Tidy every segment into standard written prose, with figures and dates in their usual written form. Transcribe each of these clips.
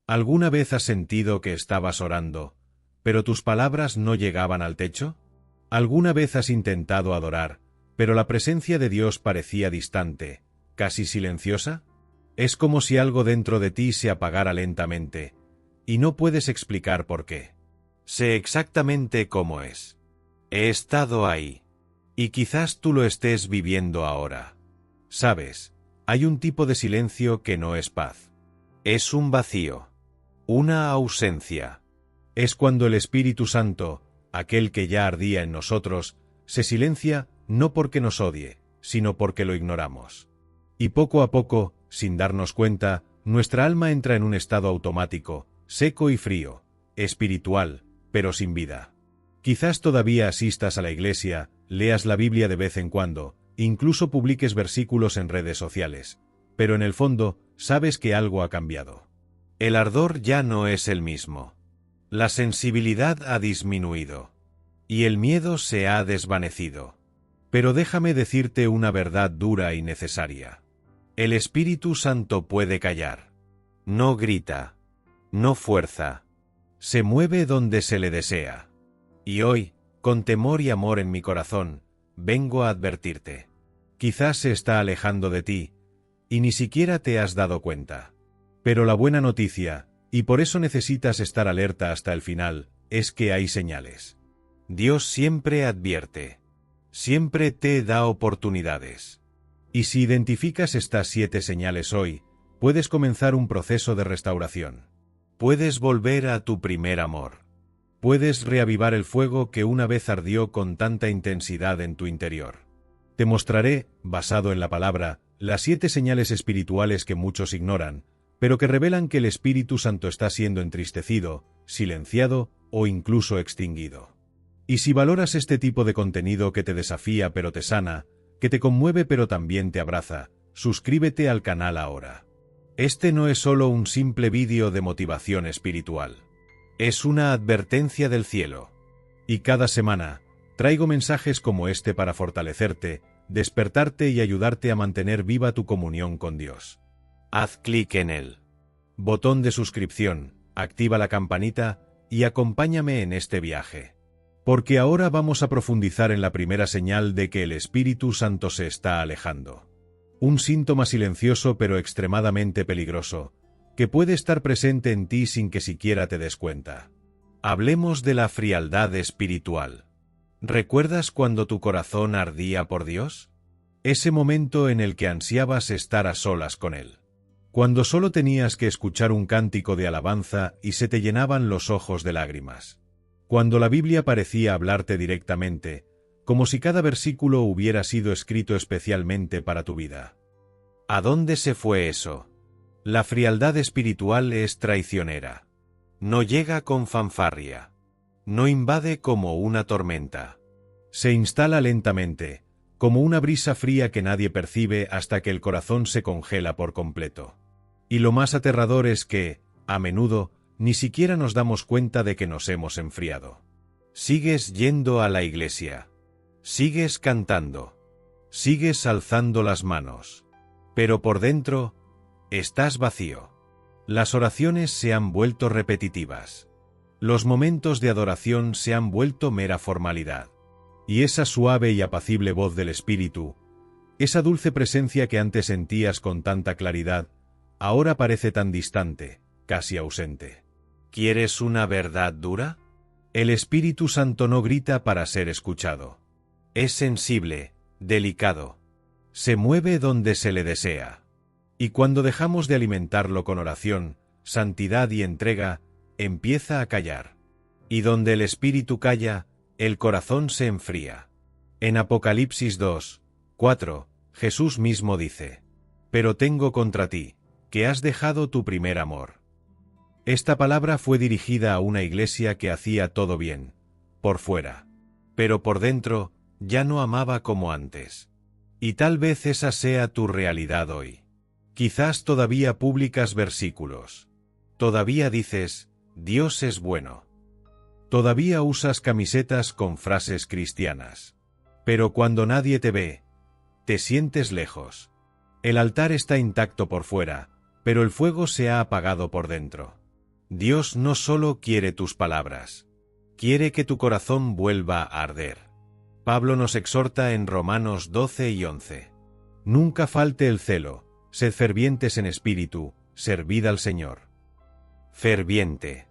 ¿Alguna vez has sentido que estabas orando, pero tus palabras no llegaban al techo? ¿Alguna vez has intentado adorar, pero la presencia de Dios parecía distante, casi silenciosa? Es como si algo dentro de ti se apagara lentamente, y no puedes explicar por qué. Sé exactamente cómo es. He estado ahí. Y quizás tú lo estés viviendo ahora. Sabes, hay un tipo de silencio que no es paz. Es un vacío. Una ausencia. Es cuando el Espíritu Santo, aquel que ya ardía en nosotros, se silencia no porque nos odie, sino porque lo ignoramos. Y poco a poco, sin darnos cuenta, nuestra alma entra en un estado automático, seco y frío, espiritual, pero sin vida. Quizás todavía asistas a la iglesia, leas la Biblia de vez en cuando, incluso publiques versículos en redes sociales, pero en el fondo, sabes que algo ha cambiado. El ardor ya no es el mismo. La sensibilidad ha disminuido. Y el miedo se ha desvanecido. Pero déjame decirte una verdad dura y necesaria. El Espíritu Santo puede callar. No grita. No fuerza. Se mueve donde se le desea. Y hoy, con temor y amor en mi corazón, vengo a advertirte. Quizás se está alejando de ti, y ni siquiera te has dado cuenta. Pero la buena noticia, y por eso necesitas estar alerta hasta el final, es que hay señales. Dios siempre advierte. Siempre te da oportunidades. Y si identificas estas 7 señales hoy, puedes comenzar un proceso de restauración. Puedes volver a tu primer amor. Puedes reavivar el fuego que una vez ardió con tanta intensidad en tu interior. Te mostraré, basado en la palabra, las 7 señales espirituales que muchos ignoran, pero que revelan que el Espíritu Santo está siendo entristecido, silenciado o incluso extinguido. Y si valoras este tipo de contenido que te desafía pero te sana, que te conmueve pero también te abraza, suscríbete al canal ahora. Este no es solo un simple vídeo de motivación espiritual. Es una advertencia del cielo. Y cada semana, traigo mensajes como este para fortalecerte, despertarte y ayudarte a mantener viva tu comunión con Dios. Haz clic en el botón de suscripción, activa la campanita y acompáñame en este viaje. Porque ahora vamos a profundizar en la primera señal de que el Espíritu Santo se está alejando. Un síntoma silencioso pero extremadamente peligroso, que puede estar presente en ti sin que siquiera te des cuenta. Hablemos de la frialdad espiritual. ¿Recuerdas cuando tu corazón ardía por Dios? Ese momento en el que ansiabas estar a solas con Él. Cuando solo tenías que escuchar un cántico de alabanza y se te llenaban los ojos de lágrimas. Cuando la Biblia parecía hablarte directamente, como si cada versículo hubiera sido escrito especialmente para tu vida. ¿A dónde se fue eso? La frialdad espiritual es traicionera. No llega con fanfarria. No invade como una tormenta. Se instala lentamente, como una brisa fría que nadie percibe hasta que el corazón se congela por completo. Y lo más aterrador es que, a menudo, ni siquiera nos damos cuenta de que nos hemos enfriado. Sigues yendo a la iglesia. Sigues cantando. Sigues alzando las manos. Pero por dentro, estás vacío. Las oraciones se han vuelto repetitivas. Los momentos de adoración se han vuelto mera formalidad. Y esa suave y apacible voz del Espíritu, esa dulce presencia que antes sentías con tanta claridad, ahora parece tan distante, casi ausente. ¿Quieres una verdad dura? El Espíritu Santo no grita para ser escuchado. Es sensible, delicado. Se mueve donde se le desea. Y cuando dejamos de alimentarlo con oración, santidad y entrega, empieza a callar. Y donde el Espíritu calla, el corazón se enfría. En Apocalipsis 2, 4, Jesús mismo dice: «Pero tengo contra ti, que has dejado tu primer amor». Esta palabra fue dirigida a una iglesia que hacía todo bien, por fuera. Pero por dentro, ya no amaba como antes. Y tal vez esa sea tu realidad hoy. Quizás todavía publicas versículos. Todavía dices, Dios es bueno. Todavía usas camisetas con frases cristianas. Pero cuando nadie te ve, te sientes lejos. El altar está intacto por fuera, pero el fuego se ha apagado por dentro. Dios no solo quiere tus palabras, quiere que tu corazón vuelva a arder. Pablo nos exhorta en Romanos 12 y 11. Nunca falte el celo, sed fervientes en espíritu, servid al Señor. Ferviente.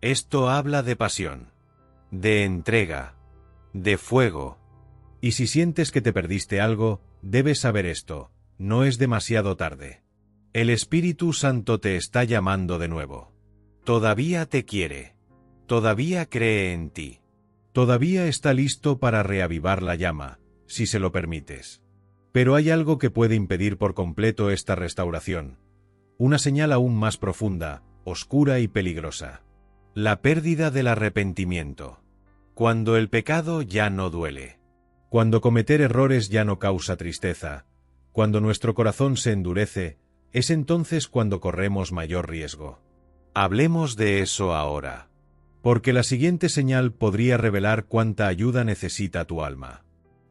Esto habla de pasión, de entrega, de fuego. Y si sientes que te perdiste algo, debes saber esto, no es demasiado tarde. El Espíritu Santo te está llamando de nuevo. Todavía te quiere. Todavía cree en ti. Todavía está listo para reavivar la llama, si se lo permites. Pero hay algo que puede impedir por completo esta restauración. Una señal aún más profunda, oscura y peligrosa. La pérdida del arrepentimiento. Cuando el pecado ya no duele. Cuando cometer errores ya no causa tristeza. Cuando nuestro corazón se endurece, es entonces cuando corremos mayor riesgo. Hablemos de eso ahora. Porque la siguiente señal podría revelar cuánta ayuda necesita tu alma.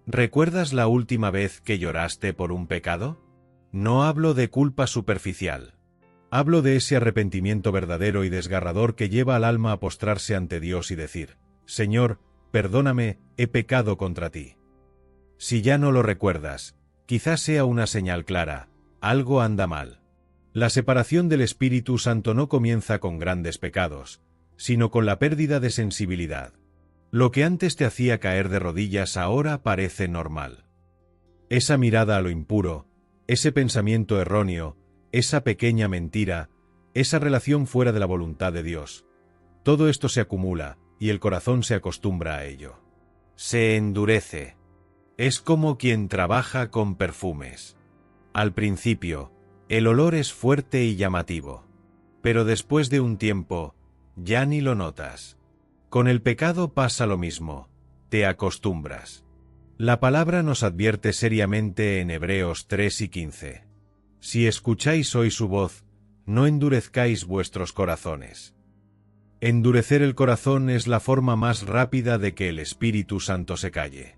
¿Recuerdas la última vez que lloraste por un pecado? No hablo de culpa superficial. Hablo de ese arrepentimiento verdadero y desgarrador que lleva al alma a postrarse ante Dios y decir: Señor, perdóname, he pecado contra ti. Si ya no lo recuerdas, quizás sea una señal clara, algo anda mal. La separación del Espíritu Santo no comienza con grandes pecados, sino con la pérdida de sensibilidad. Lo que antes te hacía caer de rodillas ahora parece normal. Esa mirada a lo impuro, ese pensamiento erróneo, esa pequeña mentira, esa relación fuera de la voluntad de Dios. Todo esto se acumula, y el corazón se acostumbra a ello. Se endurece. Es como quien trabaja con perfumes. Al principio, el olor es fuerte y llamativo. Pero después de un tiempo, ya ni lo notas. Con el pecado pasa lo mismo, te acostumbras. La palabra nos advierte seriamente en Hebreos 3 y 15. Si escucháis hoy su voz, no endurezcáis vuestros corazones. Endurecer el corazón es la forma más rápida de que el Espíritu Santo se calle.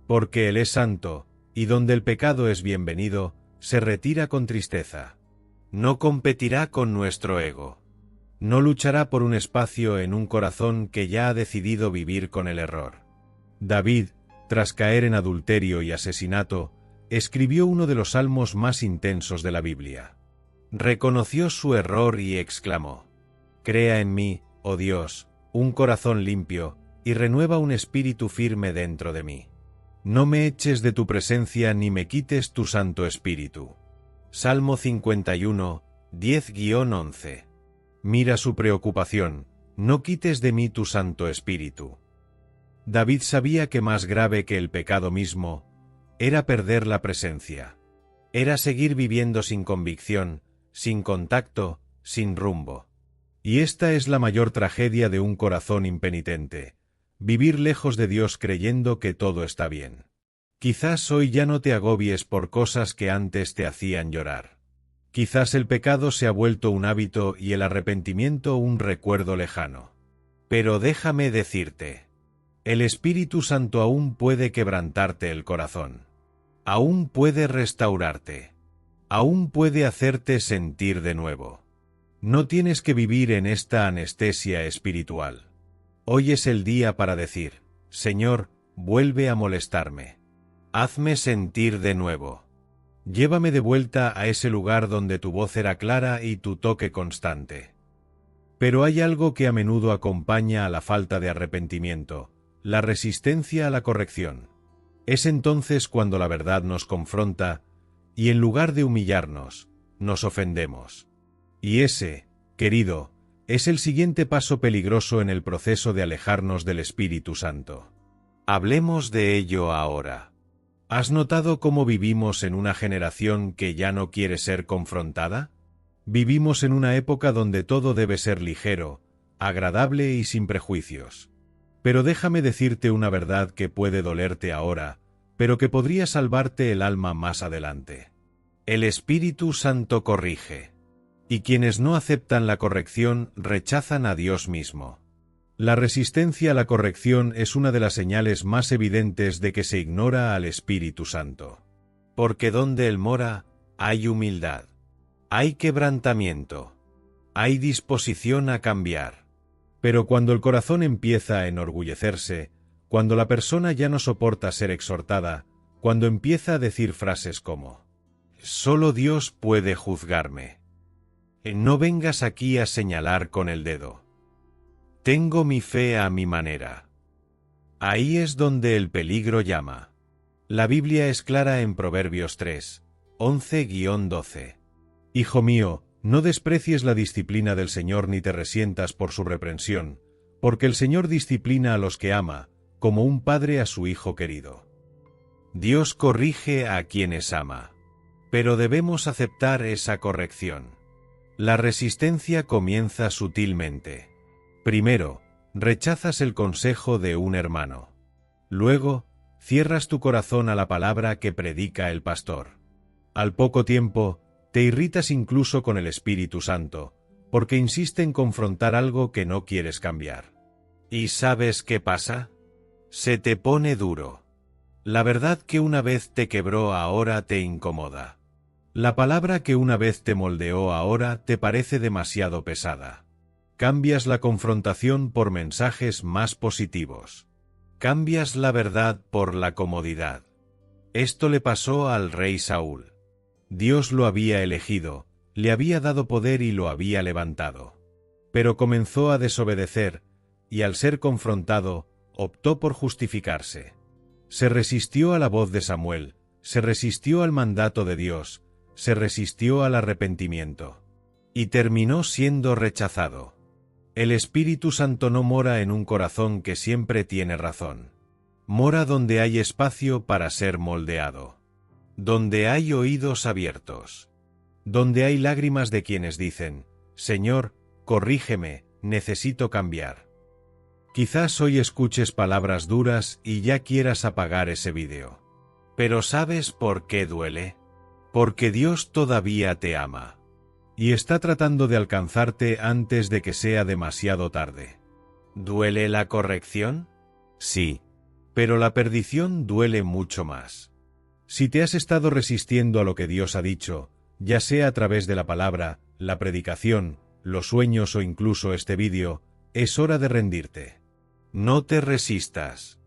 Porque Él es santo, y donde el pecado es bienvenido, se retira con tristeza. No competirá con nuestro ego. No luchará por un espacio en un corazón que ya ha decidido vivir con el error. David, tras caer en adulterio y asesinato, escribió uno de los salmos más intensos de la Biblia. Reconoció su error y exclamó: Crea en mí, oh Dios, un corazón limpio, y renueva un espíritu firme dentro de mí. No me eches de tu presencia ni me quites tu Santo Espíritu. Salmo 51, 10-11. Mira su preocupación, no quites de mí tu Santo Espíritu. David sabía que más grave que el pecado mismo era perder la presencia. Era seguir viviendo sin convicción, sin contacto, sin rumbo. Y esta es la mayor tragedia de un corazón impenitente: vivir lejos de Dios creyendo que todo está bien. Quizás hoy ya no te agobies por cosas que antes te hacían llorar. Quizás el pecado se ha vuelto un hábito y el arrepentimiento un recuerdo lejano. Pero déjame decirte, el Espíritu Santo aún puede quebrantarte el corazón. Aún puede restaurarte. Aún puede hacerte sentir de nuevo. No tienes que vivir en esta anestesia espiritual. Hoy es el día para decir: Señor, vuelve a molestarme. Hazme sentir de nuevo. Llévame de vuelta a ese lugar donde tu voz era clara y tu toque constante. Pero hay algo que a menudo acompaña a la falta de arrepentimiento: la resistencia a la corrección. Es entonces cuando la verdad nos confronta, y en lugar de humillarnos, nos ofendemos. Y ese, querido, es el siguiente paso peligroso en el proceso de alejarnos del Espíritu Santo. Hablemos de ello ahora. ¿Has notado cómo vivimos en una generación que ya no quiere ser confrontada? Vivimos en una época donde todo debe ser ligero, agradable y sin prejuicios. Pero déjame decirte una verdad que puede dolerte ahora, pero que podría salvarte el alma más adelante. El Espíritu Santo corrige. Y quienes no aceptan la corrección rechazan a Dios mismo. La resistencia a la corrección es una de las señales más evidentes de que se ignora al Espíritu Santo. Porque donde Él mora, hay humildad. Hay quebrantamiento. Hay disposición a cambiar. Pero cuando el corazón empieza a enorgullecerse, cuando la persona ya no soporta ser exhortada, cuando empieza a decir frases como «Solo Dios puede juzgarme. No vengas aquí a señalar con el dedo. Tengo mi fe a mi manera». Ahí es donde el peligro llama. La Biblia es clara en Proverbios 3, 11-12. Hijo mío, no desprecies la disciplina del Señor ni te resientas por su reprensión, porque el Señor disciplina a los que ama, como un padre a su hijo querido. Dios corrige a quienes ama, pero debemos aceptar esa corrección. La resistencia comienza sutilmente. Primero, rechazas el consejo de un hermano. Luego, cierras tu corazón a la palabra que predica el pastor. Al poco tiempo, te irritas incluso con el Espíritu Santo, porque insiste en confrontar algo que no quieres cambiar. ¿Y sabes qué pasa? Se te pone duro. La verdad que una vez te quebró ahora te incomoda. La palabra que una vez te moldeó ahora te parece demasiado pesada. Cambias la confrontación por mensajes más positivos. Cambias la verdad por la comodidad. Esto le pasó al rey Saúl. Dios lo había elegido, le había dado poder y lo había levantado. Pero comenzó a desobedecer, y al ser confrontado, optó por justificarse. Se resistió a la voz de Samuel, se resistió al mandato de Dios, se resistió al arrepentimiento. Y terminó siendo rechazado. El Espíritu Santo no mora en un corazón que siempre tiene razón. Mora donde hay espacio para ser moldeado. Donde hay oídos abiertos. Donde hay lágrimas de quienes dicen, Señor, corrígeme, necesito cambiar. Quizás hoy escuches palabras duras y ya quieras apagar ese vídeo. Pero ¿sabes por qué duele? Porque Dios todavía te ama. Y está tratando de alcanzarte antes de que sea demasiado tarde. ¿Duele la corrección? Sí. Pero la perdición duele mucho más. Si te has estado resistiendo a lo que Dios ha dicho, ya sea a través de la palabra, la predicación, los sueños o incluso este vídeo, es hora de rendirte. No te resistas.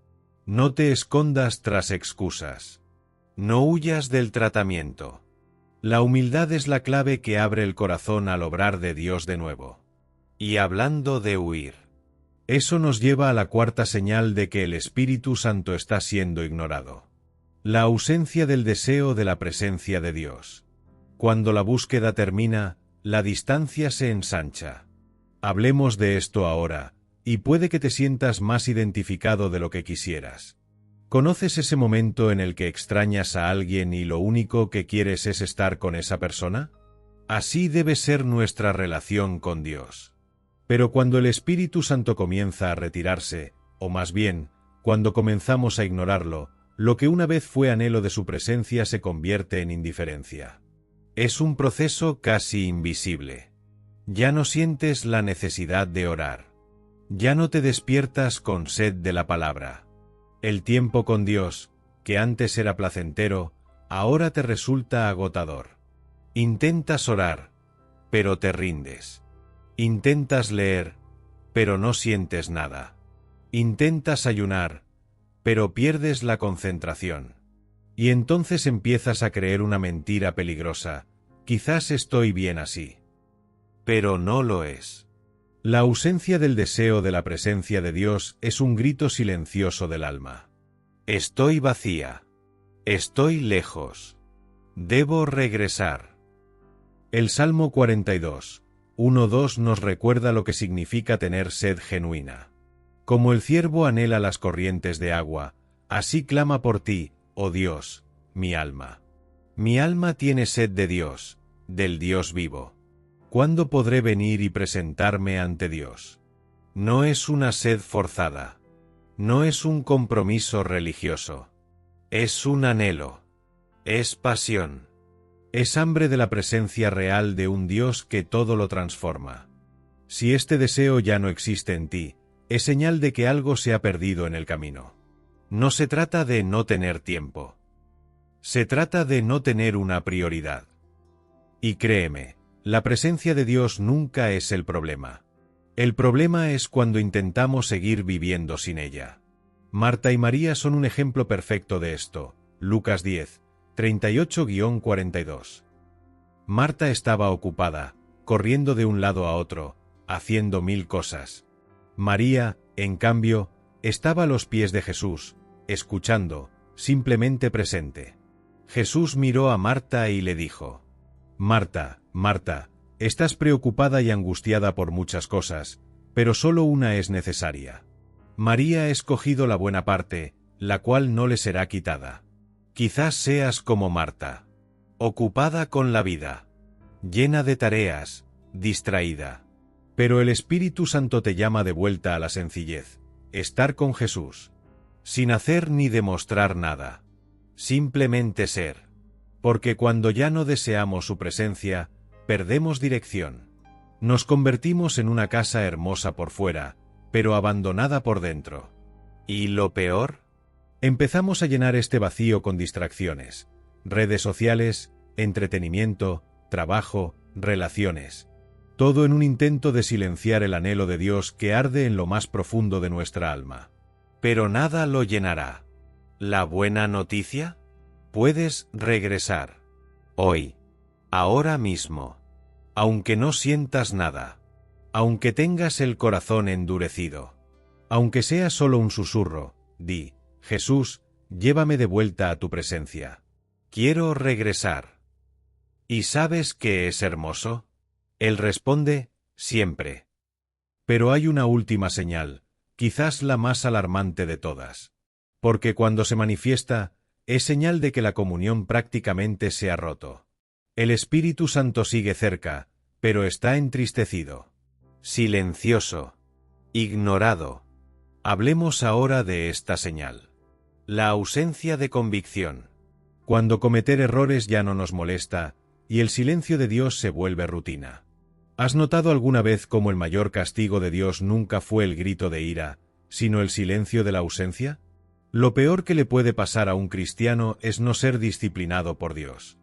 No te escondas tras excusas. No huyas del tratamiento. La humildad es la clave que abre el corazón al obrar de Dios de nuevo. Y hablando de huir, eso nos lleva a la cuarta señal de que el Espíritu Santo está siendo ignorado. La ausencia del deseo de la presencia de Dios. Cuando la búsqueda termina, la distancia se ensancha. Hablemos de esto ahora, y puede que te sientas más identificado de lo que quisieras. ¿Conoces ese momento en el que extrañas a alguien y lo único que quieres es estar con esa persona? Así debe ser nuestra relación con Dios. Pero cuando el Espíritu Santo comienza a retirarse, o más bien, cuando comenzamos a ignorarlo, lo que una vez fue anhelo de su presencia se convierte en indiferencia. Es un proceso casi invisible. Ya no sientes la necesidad de orar. Ya no te despiertas con sed de la palabra. El tiempo con Dios, que antes era placentero, ahora te resulta agotador. Intentas orar, pero te rindes. Intentas leer, pero no sientes nada. Intentas ayunar, pero pierdes la concentración. Y entonces empiezas a creer una mentira peligrosa. Quizás estoy bien así. Pero no lo es. La ausencia del deseo de la presencia de Dios es un grito silencioso del alma. Estoy vacía. Estoy lejos. Debo regresar. El Salmo 42, 1-2 nos recuerda lo que significa tener sed genuina. Como el ciervo anhela las corrientes de agua, así clama por ti, oh Dios, mi alma. Mi alma tiene sed de Dios, del Dios vivo. ¿Cuándo podré venir y presentarme ante Dios? No es una sed forzada. No es un compromiso religioso. Es un anhelo. Es pasión. Es hambre de la presencia real de un Dios que todo lo transforma. Si este deseo ya no existe en ti, es señal de que algo se ha perdido en el camino. No se trata de no tener tiempo. Se trata de no tener una prioridad. Y créeme, La presencia de Dios nunca es el problema. El problema es cuando intentamos seguir viviendo sin ella. Marta y María son un ejemplo perfecto de esto. Lucas 10, 38-42. Marta estaba ocupada, corriendo de un lado a otro, haciendo 1000 cosas. María, en cambio, estaba a los pies de Jesús, escuchando, simplemente presente. Jesús miró a Marta y le dijo: Marta, Marta, estás preocupada y angustiada por muchas cosas, pero solo una es necesaria. María ha escogido la buena parte, la cual no le será quitada. Quizás seas como Marta, ocupada con la vida, llena de tareas, distraída. Pero el Espíritu Santo te llama de vuelta a la sencillez, estar con Jesús, sin hacer ni demostrar nada, simplemente ser. Porque cuando ya no deseamos su presencia, perdemos dirección. Nos convertimos en una casa hermosa por fuera, pero abandonada por dentro. ¿Y lo peor? Empezamos a llenar este vacío con distracciones, redes sociales, entretenimiento, trabajo, relaciones. Todo en un intento de silenciar el anhelo de Dios que arde en lo más profundo de nuestra alma. Pero nada lo llenará. ¿La buena noticia? Puedes regresar. Hoy. Ahora mismo. Aunque no sientas nada. Aunque tengas el corazón endurecido. Aunque sea solo un susurro, di: Jesús, llévame de vuelta a tu presencia. Quiero regresar. ¿Y sabes qué es hermoso? Él responde: siempre. Pero hay una última señal, quizás la más alarmante de todas. Porque cuando se manifiesta, es señal de que la comunión prácticamente se ha roto. El Espíritu Santo sigue cerca, pero está entristecido. Silencioso. Ignorado. Hablemos ahora de esta señal. La ausencia de convicción. Cuando cometer errores ya no nos molesta, y el silencio de Dios se vuelve rutina. ¿Has notado alguna vez cómo el mayor castigo de Dios nunca fue el grito de ira, sino el silencio de la ausencia? Lo peor que le puede pasar a un cristiano es no ser disciplinado por Dios.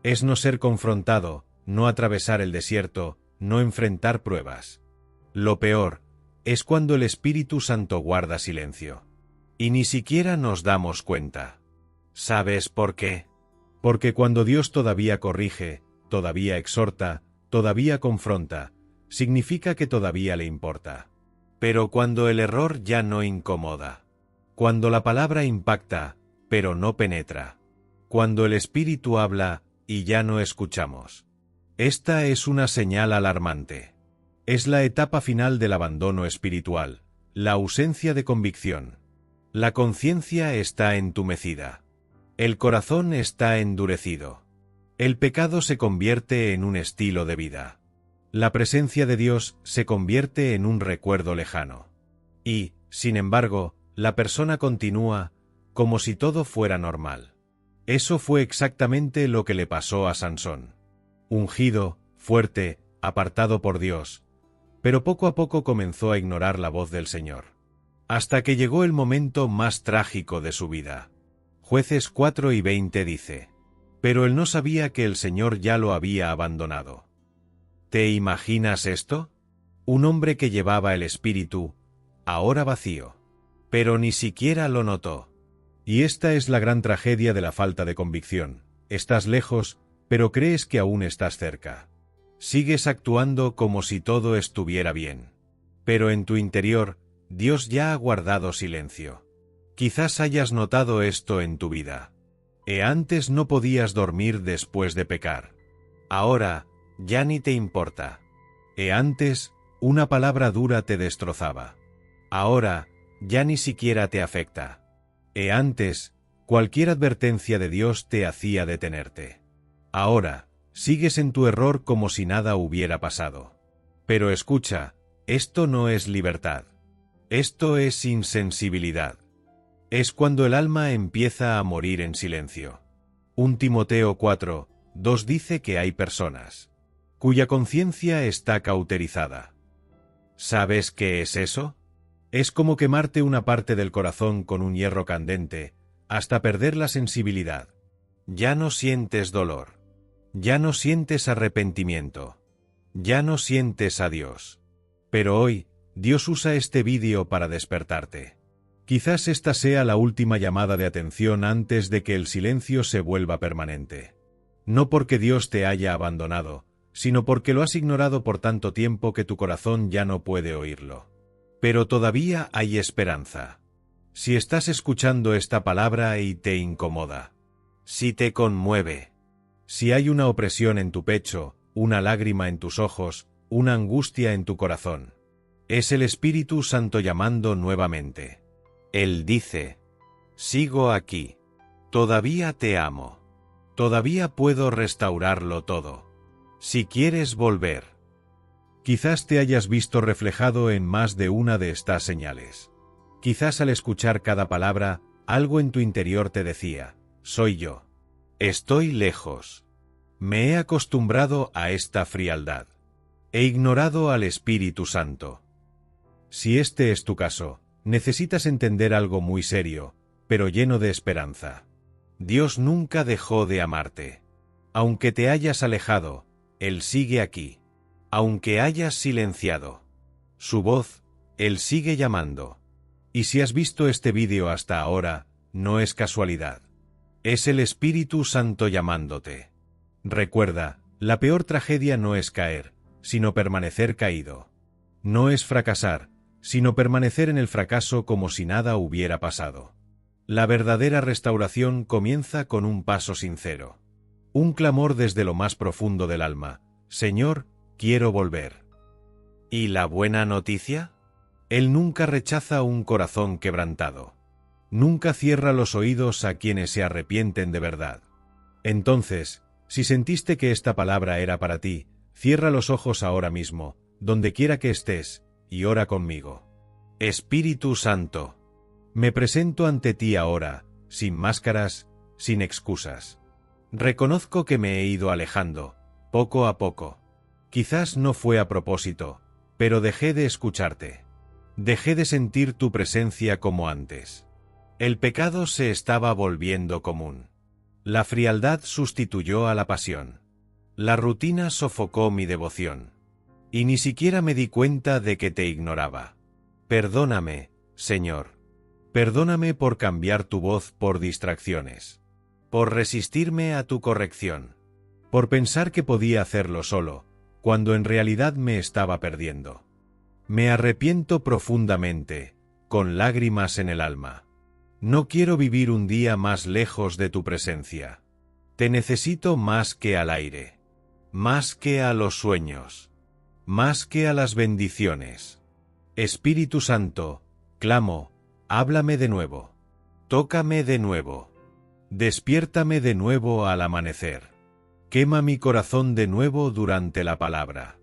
Es no ser confrontado, no atravesar el desierto, no enfrentar pruebas. Lo peor es cuando el Espíritu Santo guarda silencio. Y ni siquiera nos damos cuenta. ¿Sabes por qué? Porque cuando Dios todavía corrige, todavía exhorta, todavía confronta, significa que todavía le importa. Pero cuando el error ya no incomoda. Cuando la palabra impacta, pero no penetra. Cuando el Espíritu habla y ya no escuchamos. Esta es una señal alarmante. Es la etapa final del abandono espiritual, la ausencia de convicción. La conciencia está entumecida. El corazón está endurecido. El pecado se convierte en un estilo de vida. La presencia de Dios se convierte en un recuerdo lejano. Y, sin embargo, la persona continúa como si todo fuera normal. Eso fue exactamente lo que le pasó a Sansón. Ungido, fuerte, apartado por Dios, pero poco a poco comenzó a ignorar la voz del Señor. Hasta que llegó el momento más trágico de su vida. Jueces 4:20 dice: pero él no sabía que el Señor ya lo había abandonado. ¿Te imaginas esto? Un hombre que llevaba el Espíritu, ahora vacío. Pero ni siquiera lo notó. Y esta es la gran tragedia de la falta de convicción. Estás lejos, pero crees que aún estás cerca. Sigues actuando como si todo estuviera bien. Pero en tu interior, Dios ya ha guardado silencio. Quizás hayas notado esto en tu vida. Antes no podías dormir después de pecar. Ahora, ya ni te importa. Antes, una palabra dura te destrozaba. Ahora, ya ni siquiera te afecta. Antes, cualquier advertencia de Dios te hacía detenerte. Ahora, sigues en tu error como si nada hubiera pasado. Pero escucha, esto no es libertad. Esto es insensibilidad. Es cuando el alma empieza a morir en silencio. 1 Timoteo 4:2 dice que hay personas cuya conciencia está cauterizada. ¿Sabes qué es eso? Es como quemarte una parte del corazón con un hierro candente, hasta perder la sensibilidad. Ya no sientes dolor. Ya no sientes arrepentimiento. Ya no sientes a Dios. Pero hoy, Dios usa este vídeo para despertarte. Quizás esta sea la última llamada de atención antes de que el silencio se vuelva permanente. No porque Dios te haya abandonado, sino porque lo has ignorado por tanto tiempo que tu corazón ya no puede oírlo. Pero todavía hay esperanza. Si estás escuchando esta palabra y te incomoda, si te conmueve, si hay una opresión en tu pecho, una lágrima en tus ojos, una angustia en tu corazón, es el Espíritu Santo llamando nuevamente. Él dice: sigo aquí. Todavía te amo. Todavía puedo restaurarlo todo. Si quieres volver. Quizás te hayas visto reflejado en más de una de estas señales. Quizás al escuchar cada palabra, algo en tu interior te decía: soy yo. Estoy lejos. Me he acostumbrado a esta frialdad. He ignorado al Espíritu Santo. Si este es tu caso, necesitas entender algo muy serio, pero lleno de esperanza. Dios nunca dejó de amarte. Aunque te hayas alejado, Él sigue aquí. Aunque hayas silenciado su voz, Él sigue llamando. Y si has visto este vídeo hasta ahora, no es casualidad. Es el Espíritu Santo llamándote. Recuerda, la peor tragedia no es caer, sino permanecer caído. No es fracasar, sino permanecer en el fracaso como si nada hubiera pasado. La verdadera restauración comienza con un paso sincero. Un clamor desde lo más profundo del alma: Señor, quiero volver. ¿Y la buena noticia? Él nunca rechaza un corazón quebrantado. Nunca cierra los oídos a quienes se arrepienten de verdad. Entonces, si sentiste que esta palabra era para ti, cierra los ojos ahora mismo, donde quiera que estés, y ora conmigo. Espíritu Santo, me presento ante ti ahora, sin máscaras, sin excusas. Reconozco que me he ido alejando, poco a poco. Quizás no fue a propósito, pero dejé de escucharte. Dejé de sentir tu presencia como antes. El pecado se estaba volviendo común. La frialdad sustituyó a la pasión. La rutina sofocó mi devoción. Y ni siquiera me di cuenta de que te ignoraba. Perdóname, Señor. Perdóname por cambiar tu voz por distracciones. Por resistirme a tu corrección. Por pensar que podía hacerlo solo, cuando en realidad me estaba perdiendo. Me arrepiento profundamente, con lágrimas en el alma. No quiero vivir un día más lejos de tu presencia. Te necesito más que al aire, más que a los sueños, más que a las bendiciones. Espíritu Santo, clamo, háblame de nuevo. Tócame de nuevo. Despiértame de nuevo al amanecer. Quema mi corazón de nuevo durante la palabra.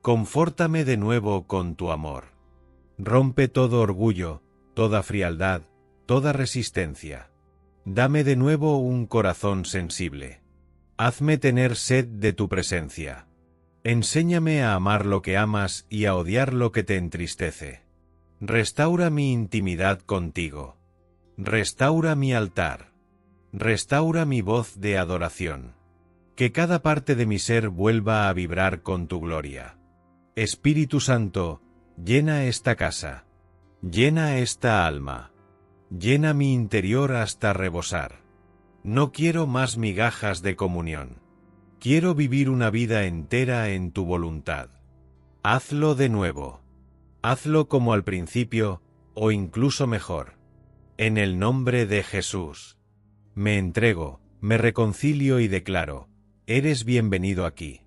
Confórtame de nuevo con tu amor. Rompe todo orgullo, toda frialdad, toda resistencia. Dame de nuevo un corazón sensible. Hazme tener sed de tu presencia. Enséñame a amar lo que amas y a odiar lo que te entristece. Restaura mi intimidad contigo. Restaura mi altar. Restaura mi voz de adoración. Que cada parte de mi ser vuelva a vibrar con tu gloria. Espíritu Santo, llena esta casa. Llena esta alma. Llena mi interior hasta rebosar. No quiero más migajas de comunión. Quiero vivir una vida entera en tu voluntad. Hazlo de nuevo. Hazlo como al principio, o incluso mejor. En el nombre de Jesús. Me entrego, me reconcilio y declaro: eres bienvenido aquí.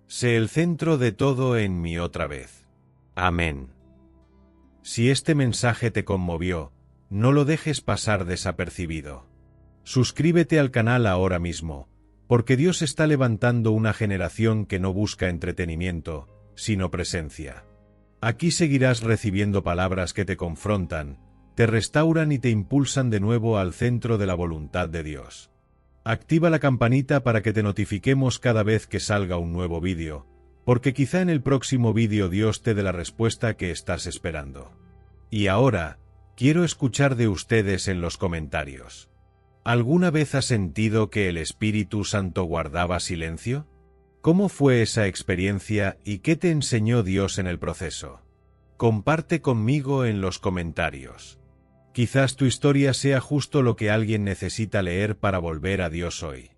Sé el centro de todo en mí otra vez. Amén. Si este mensaje te conmovió, no lo dejes pasar desapercibido. Suscríbete al canal ahora mismo, porque Dios está levantando una generación que no busca entretenimiento, sino presencia. Aquí seguirás recibiendo palabras que te confrontan, te restauran y te impulsan de nuevo al centro de la voluntad de Dios. Activa la campanita para que te notifiquemos cada vez que salga un nuevo vídeo, porque quizá en el próximo vídeo Dios te dé la respuesta que estás esperando. Y ahora, quiero escuchar de ustedes en los comentarios. ¿Alguna vez has sentido que el Espíritu Santo guardaba silencio? ¿Cómo fue esa experiencia y qué te enseñó Dios en el proceso? Comparte conmigo en los comentarios. Quizás tu historia sea justo lo que alguien necesita leer para volver a Dios hoy.